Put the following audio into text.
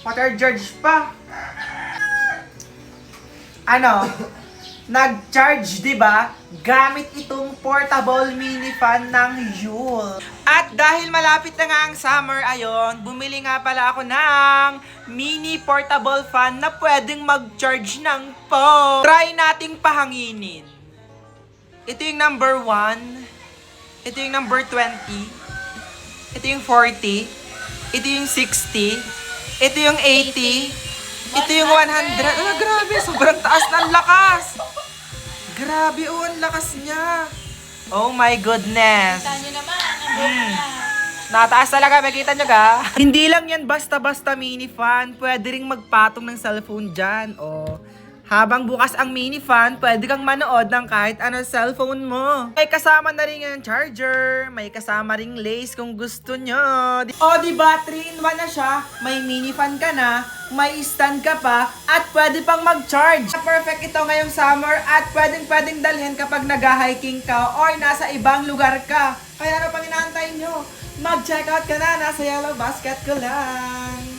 Pa-charge pa. Ano? Nag-charge, di ba? Gamit itong portable mini fan ng Yule. At dahil malapit na nga ang summer, ayon, bumili nga pala ako ng mini portable fan na pwedeng mag-charge ng phone. Try nating pahanginin. Ito yung number 1. Ito yung number 20. Ito yung 40. Ito yung 60. Ito yung 80. Ito yung 100. Ah, grabe. Sobrang taas ng lakas. Grabe, oh, ang lakas niya. Oh my goodness. Kita nyo naman, ang buong na. Nataas talaga, makita nyo ga? Hindi lang yan basta-basta mini fan. Pwede ring magpatong ng cellphone dyan. O, habang bukas ang mini fan, pwede kang manood ng kahit ano cellphone mo. May kasama na rin yung charger. May kasama ring lace kung gusto nyo. O, diba? 3-in-1 na siya. May mini fan ka na. May stand ka pa. At pwede pang mag-charge. Perfect ito ngayong summer. At pwedeng dalhin kapag nag-hiking ka or nasa ibang lugar ka. Kaya ano pang inaantay nyo? Mag-check out ka na. Nasa yellow basket ko lang.